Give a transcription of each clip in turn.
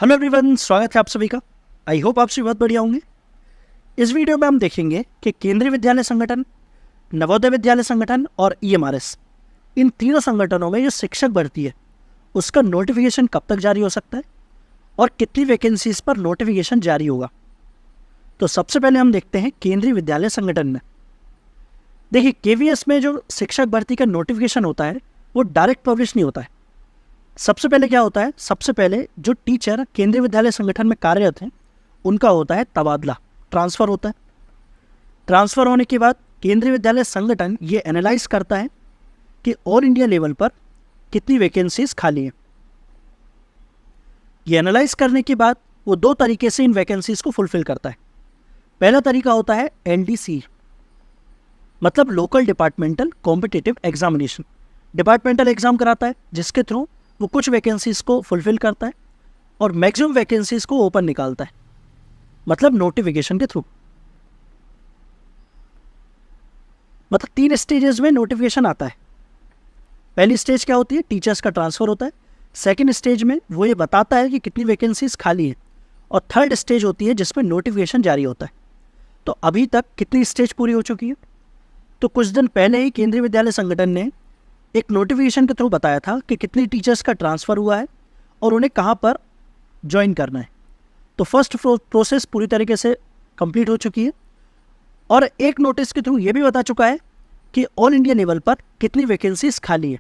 Hello everyone, स्वागत है आप सभी का। आई होप आप सभी बहुत बढ़िया होंगे। इस वीडियो में हम देखेंगे कि केंद्रीय विद्यालय संगठन, नवोदय विद्यालय संगठन और ईएमआरएस, इन तीनों संगठनों में जो शिक्षक भर्ती है उसका नोटिफिकेशन कब तक जारी हो सकता है और कितनी वैकेंसीज पर नोटिफिकेशन जारी होगा। तो सबसे पहले हम देखते हैं केंद्रीय विद्यालय संगठन में। देखिए, केवीएस में जो शिक्षक भर्ती का नोटिफिकेशन होता है वो डायरेक्ट पब्लिश नहीं होता है। सबसे पहले क्या होता है, सबसे पहले जो टीचर केंद्रीय विद्यालय संगठन में कार्यरत हैं उनका होता है तबादला, ट्रांसफ़र होता है। ट्रांसफ़र होने के बाद केंद्रीय विद्यालय संगठन ये एनालाइज करता है कि ऑल इंडिया लेवल पर कितनी वैकेंसीज खाली हैं। ये एनालाइज करने के बाद वो दो तरीके से इन वैकेंसीज को फुलफिल करता है। पहला तरीका होता है एलडीसी, मतलब local departmental competitive examination. Departmental exam कराता है जिसके थ्रू वो कुछ वैकेंसीज को फुलफिल करता है और मैक्सिमम वैकेंसीज को ओपन निकालता है, मतलब नोटिफिकेशन के थ्रू। मतलब 3 स्टेजेस में नोटिफिकेशन आता है। पहली स्टेज क्या होती है, टीचर्स का ट्रांसफ़र होता है। सेकंड स्टेज में वो ये बताता है कि कितनी वैकेंसीज खाली है। और थर्ड स्टेज होती है जिसमें नोटिफिकेशन जारी होता है। तो अभी तक कितनी स्टेज पूरी हो चुकी है? तो कुछ दिन पहले ही केंद्रीय विद्यालय संगठन ने एक नोटिफिकेशन के थ्रू बताया था कि कितनी टीचर्स का ट्रांसफ़र हुआ है और उन्हें कहाँ पर ज्वाइन करना है। तो फर्स्ट प्रोसेस पूरी तरीके से कंप्लीट हो चुकी है और एक नोटिस के थ्रू ये भी बता चुका है कि ऑल इंडिया लेवल पर कितनी वैकेंसीज खाली है।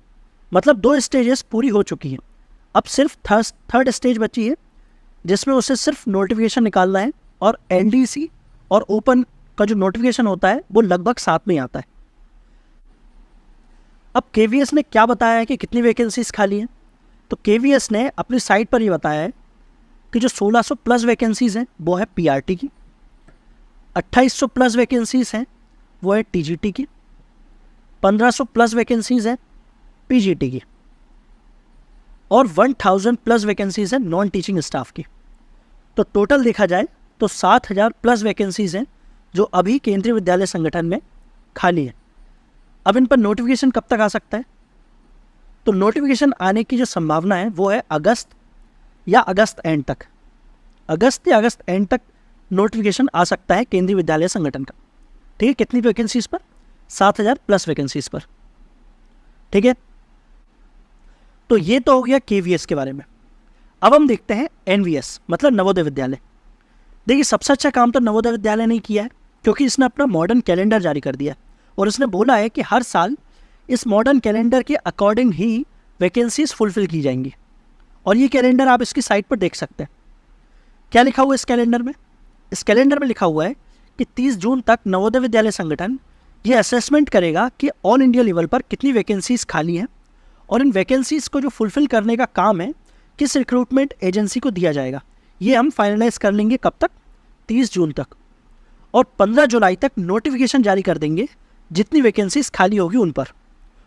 मतलब 2 स्टेजेस पूरी हो चुकी हैं। अब सिर्फ थर्ड स्टेज बची है जिसमें उसे सिर्फ नोटिफिकेशन निकालना है और एलडीसी और ओपन का जो नोटिफिकेशन होता है वो लगभग साथ में ही आता है। अब केवीएस ने क्या बताया है कि कितनी वैकेंसीज खाली हैं? तो केवीएस ने अपनी साइट पर ये बताया है कि जो 1600 प्लस वैकेंसीज़ हैं वो है पीआरटी की, 2800 प्लस वैकेंसीज़ हैं वो है टीजीटी की, 1500 प्लस वैकेंसीज़ हैं पीजीटी की और 1000 प्लस वैकेंसीज़ हैं नॉन टीचिंग स्टाफ की। तो टोटल देखा जाए तो 7000 प्लस वैकेंसीज़ हैं जो अभी केंद्रीय विद्यालय संगठन में खाली है। अब इन पर नोटिफिकेशन कब तक आ सकता है? तो नोटिफिकेशन आने की जो संभावना है वो है अगस्त या अगस्त एंड तक। अगस्त या अगस्त एंड तक नोटिफिकेशन आ सकता है केंद्रीय विद्यालय संगठन का। ठीक है, कितनी वैकेंसीज पर? 7000 प्लस वैकेंसीज पर। ठीक है, तो ये तो हो गया केवीएस के बारे में। अब हम देखते हैं एनवीएस, मतलब नवोदय विद्यालय। देखिए, सबसे अच्छा काम तो नवोदय विद्यालय ने किया है क्योंकि इसने अपना मॉडर्न कैलेंडर जारी कर दिया और उसने बोला है कि हर साल इस मॉडर्न कैलेंडर के अकॉर्डिंग ही वैकेंसीज फुलफिल की जाएंगी। और ये कैलेंडर आप इसकी साइट पर देख सकते हैं। क्या लिखा हुआ है इस कैलेंडर में? इस कैलेंडर में लिखा हुआ है कि 30 जून तक नवोदय विद्यालय संगठन ये असेसमेंट करेगा कि ऑल इंडिया लेवल पर कितनी वैकेंसीज खाली हैं और इन वैकेंसीज को जो फुलफिल करने का काम है किस रिक्रूटमेंट एजेंसी को दिया जाएगा। ये हम फाइनलाइज कर लेंगे कब तक? 30 जून तक। और 15 जुलाई तक नोटिफिकेशन जारी कर देंगे जितनी वैकेंसीज खाली होगी उन पर।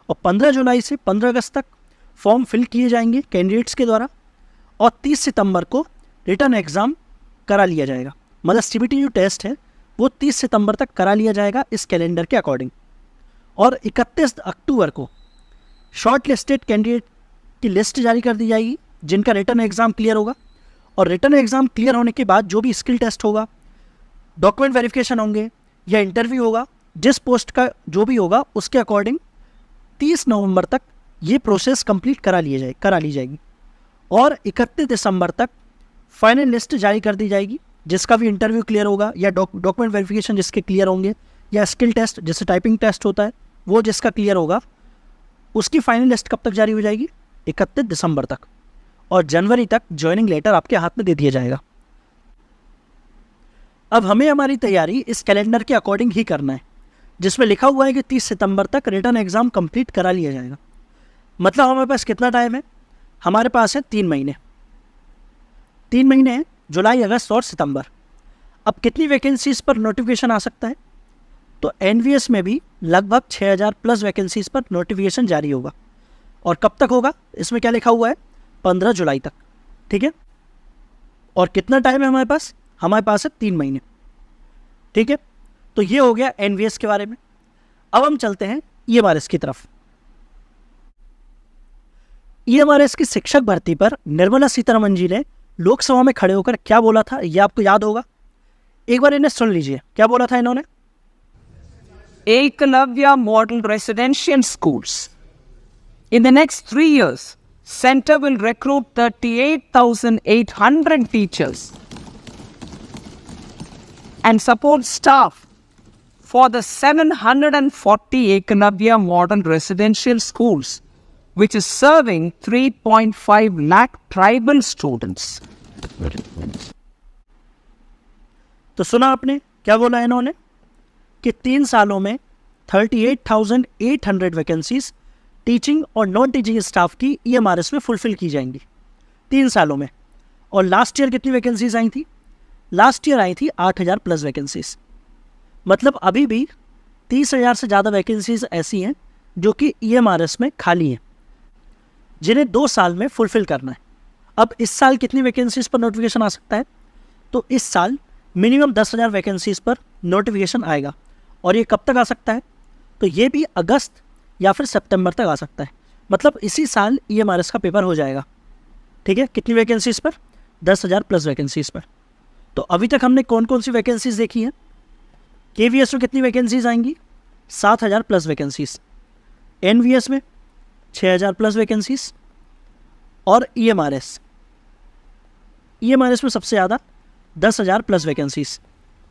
और 15 जुलाई से 15 अगस्त तक फॉर्म फिल किए जाएंगे कैंडिडेट्स के द्वारा और 30 सितंबर को रिटर्न एग्ज़ाम करा लिया जाएगा। मतलब सीबीटी जो टेस्ट है वो 30 सितंबर तक करा लिया जाएगा इस कैलेंडर के अकॉर्डिंग। और 31 अक्टूबर को शॉर्ट लिस्टेड कैंडिडेट की लिस्ट जारी कर दी जाएगी जिनका रिटर्न एग्ज़ाम क्लियर होगा। और रिटर्न एग्ज़ाम क्लियर होने के बाद जो भी स्किल टेस्ट होगा, डॉक्यूमेंट वेरिफिकेशन होंगे या इंटरव्यू होगा, जिस पोस्ट का जो भी होगा उसके अकॉर्डिंग 30 नवंबर तक ये प्रोसेस कंप्लीट करा ली जाएगी। और 31 दिसंबर तक फाइनल लिस्ट जारी कर दी जाएगी जिसका भी इंटरव्यू क्लियर होगा या डॉक्यूमेंट वेरिफिकेशन जिसके क्लियर होंगे या स्किल टेस्ट जैसे टाइपिंग टेस्ट होता है वो जिसका क्लियर होगा, उसकी फाइनल लिस्ट कब तक जारी हो जाएगी? 31 दिसंबर तक। और जनवरी तक ज्वाइनिंग लेटर आपके हाथ में दे दिया जाएगा। अब हमें हमारी तैयारी इस कैलेंडर के अकॉर्डिंग ही करना है जिसमें लिखा हुआ है कि 30 सितंबर तक रिटर्न एग्ज़ाम कंप्लीट करा लिया जाएगा। मतलब हमारे पास कितना टाइम है? हमारे पास है 3 महीने। 3 महीने हैं, जुलाई, अगस्त और सितंबर। अब कितनी वैकेंसीज पर नोटिफिकेशन आ सकता है? तो एनवीएस में भी लगभग 6000 प्लस वैकेंसीज पर नोटिफिकेशन जारी होगा। और कब तक होगा? इसमें क्या लिखा हुआ है? 15 जुलाई तक। ठीक है, और कितना टाइम है हमारे पास? हमारे पास है 3 महीने। ठीक है, तो ये हो गया एनवीएस के बारे में। अब हम चलते हैं ईएमआरएस की तरफ। ईएमआरएस की शिक्षक भर्ती पर निर्मला सीतारमण जी ने लोकसभा में खड़े होकर क्या बोला था, ये आपको याद होगा। एक बार इन्हें सुन लीजिए, क्या बोला था इन्होंने। Eklavya Model Residential Schools. In the next 3 years, Center will recruit 38,800 teachers and support staff for the 740 Eklavya Model Residential Schools, which is serving 3.5 lakh tribal students. तो सुना आपने क्या बोला इन्होंने कि 3 सालों में 38,800 वैकेंसीज टीचिंग और नॉन टीचिंग स्टाफ की EMRS में फुलफिल की जाएंगी 3 सालों में। और लास्ट ईयर कितनी वैकेंसीज आई थी? लास्ट ईयर आई थी 8,000 प्लस वैकेंसीज। मतलब अभी भी 30,000 से ज़्यादा वैकेंसीज ऐसी हैं जो कि EMRS में खाली हैं, जिन्हें 2 साल में फुलफिल करना है। अब इस साल कितनी वैकेंसीज पर नोटिफिकेशन आ सकता है? तो इस साल मिनिमम 10,000 वैकेंसीज पर नोटिफिकेशन आएगा। और ये कब तक आ सकता है? तो ये भी अगस्त या फिर सितंबर तक आ सकता है। मतलब इसी साल EMRS का पेपर हो जाएगा। ठीक है, कितनी वैकेंसीज पर? 10,000 प्लस वैकेंसीज पर। तो अभी तक हमने कौन कौन सी वैकेंसीज देखी हैं? KVS में कितनी वैकेंसीज आएंगी? 7,000 प्लस वैकेंसीज। NVS में 6,000 प्लस वैकेंसीज। और EMRS में सबसे ज़्यादा 10,000 प्लस वैकेंसीज।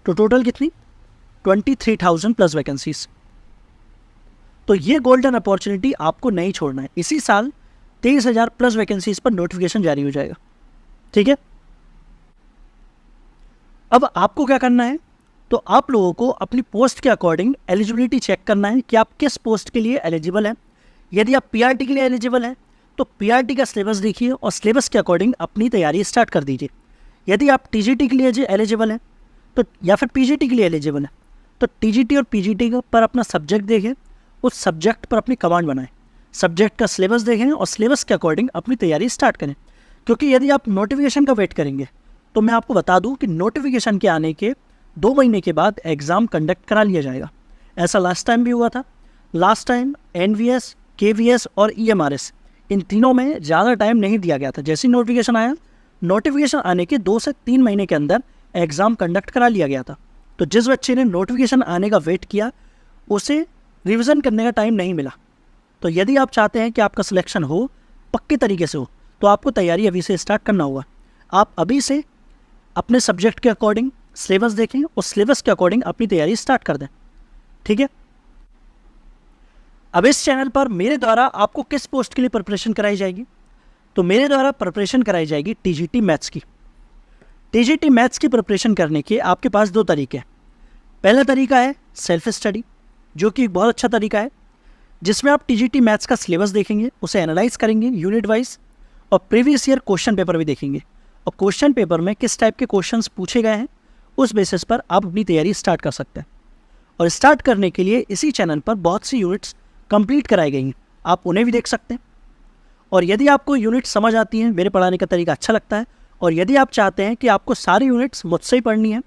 तो टोटल कितनी? 23,000 प्लस वैकेंसीज। तो ये गोल्डन अपॉर्चुनिटी आपको नहीं छोड़ना है। इसी साल 23,000 प्लस वैकेंसीज पर नोटिफिकेशन जारी हो जाएगा। ठीक है, अब आपको क्या करना है? तो आप लोगों को अपनी पोस्ट के अकॉर्डिंग एलिजिबिलिटी चेक करना है कि आप किस पोस्ट के लिए एलिजिबल हैं। यदि आप PRT के लिए एलिजिबल हैं तो PRT का सिलेबस देखिए और सिलेबस के अकॉर्डिंग अपनी तैयारी स्टार्ट कर दीजिए। यदि आप TGT के लिए एलिजिबल हैं तो या फिर PGT के लिए एलिजिबल हैं तो TGT और PGT पर अपना सब्जेक्ट देखें, उस सब्जेक्ट पर अपनी कमांड बनाएं, सब्जेक्ट का सिलेबस देखें और सिलेबस के अकॉर्डिंग अपनी तैयारी स्टार्ट करें। क्योंकि यदि आप नोटिफिकेशन का वेट करेंगे तो मैं आपको बता दूं कि नोटिफिकेशन के आने के 2 महीने के बाद एग्ज़ाम कंडक्ट करा लिया जाएगा। ऐसा लास्ट टाइम भी हुआ था। लास्ट टाइम NVS, KVS और EMRS इन तीनों में ज़्यादा टाइम नहीं दिया गया था। जैसे नोटिफिकेशन आया, नोटिफिकेशन आने के 2 से 3 महीने के अंदर एग्ज़ाम कंडक्ट करा लिया गया था। तो जिस बच्चे ने नोटिफिकेशन आने का वेट किया उसे रिवीजन करने का टाइम नहीं मिला। तो यदि आप चाहते हैं कि आपका सिलेक्शन हो, पक्के तरीके से हो, तो आपको तैयारी अभी से स्टार्ट करना होगा। आप अभी से अपने सब्जेक्ट के अकॉर्डिंग सिलेबस देखें और सिलेबस के अकॉर्डिंग अपनी तैयारी स्टार्ट कर दें। ठीक है, अब इस चैनल पर मेरे द्वारा आपको किस पोस्ट के लिए प्रिपरेशन कराई जाएगी? तो मेरे द्वारा प्रिपरेशन कराई जाएगी TGT मैथ्स की। TGT मैथ्स की प्रिपरेशन करने के आपके पास 2 तरीके हैं। पहला तरीका है सेल्फ स्टडी, जो कि एक बहुत अच्छा तरीका है, जिसमें आप TGT मैथ्स का सिलेबस देखेंगे, उसे एनालाइज करेंगे यूनिट वाइज और प्रीवियस ईयर क्वेश्चन पेपर भी देखेंगे और क्वेश्चन पेपर में किस टाइप के क्वेश्चंस पूछे गए हैं उस बेसिस पर आप अपनी तैयारी स्टार्ट कर सकते हैं। और स्टार्ट करने के लिए इसी चैनल पर बहुत सी यूनिट्स कंप्लीट कराई गई हैं, आप उन्हें भी देख सकते हैं। और यदि आपको यूनिट समझ आती हैं, मेरे पढ़ाने का तरीका अच्छा लगता है, और यदि आप चाहते हैं कि आपको सारी यूनिट्स मुझसे ही पढ़नी है,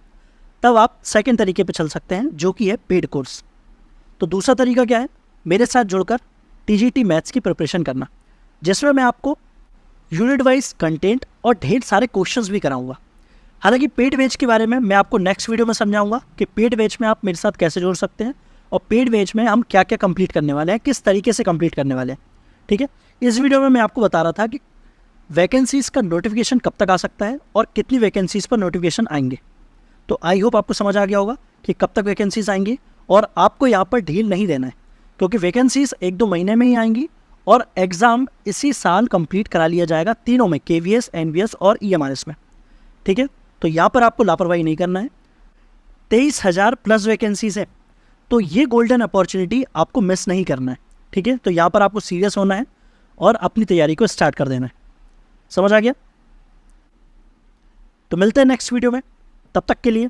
तब आप सेकंड तरीके पे चल सकते हैं, जो कि है पेड कोर्स। तो दूसरा तरीका क्या है? मेरे साथ जुड़कर TGT मैथ्स की प्रिपरेशन करना, जिसमें मैं आपको यूनिट वाइज कंटेंट और ढेर सारे क्वेश्चंस भी कराऊंगा। हालांकि पेड बैच के बारे में मैं आपको नेक्स्ट वीडियो में समझाऊंगा कि पेड बैच में आप मेरे साथ कैसे जुड़ सकते हैं और पेड बैच में हम क्या क्या कंप्लीट करने वाले हैं, किस तरीके से कंप्लीट करने वाले हैं। ठीक है, इस वीडियो में मैं आपको बता रहा था कि वैकेंसीज़ का नोटिफिकेशन कब तक आ सकता है और कितनी वैकेंसीज़ पर नोटिफिकेशन आएंगे। तो आई होप आपको समझ आ गया होगा कि कब तक वैकेंसीज़ आएंगी और आपको यहाँ पर ढील नहीं देना है, क्योंकि वैकेंसीज़ 1-2 महीने में ही आएंगी और एग्ज़ाम इसी साल कंप्लीट करा लिया जाएगा तीनों में, KVS, NVS और EMRS में। ठीक है, तो यहाँ पर आपको लापरवाही नहीं करना है। 23,000 प्लस वैकेंसीज़ है, तो ये गोल्डन अपॉर्चुनिटी आपको मिस नहीं करना है। ठीक है, तो यहाँ पर आपको सीरियस होना है और अपनी तैयारी को स्टार्ट कर देना है। समझ आ गया? तो मिलते हैं नेक्स्ट वीडियो में, तब तक के लिए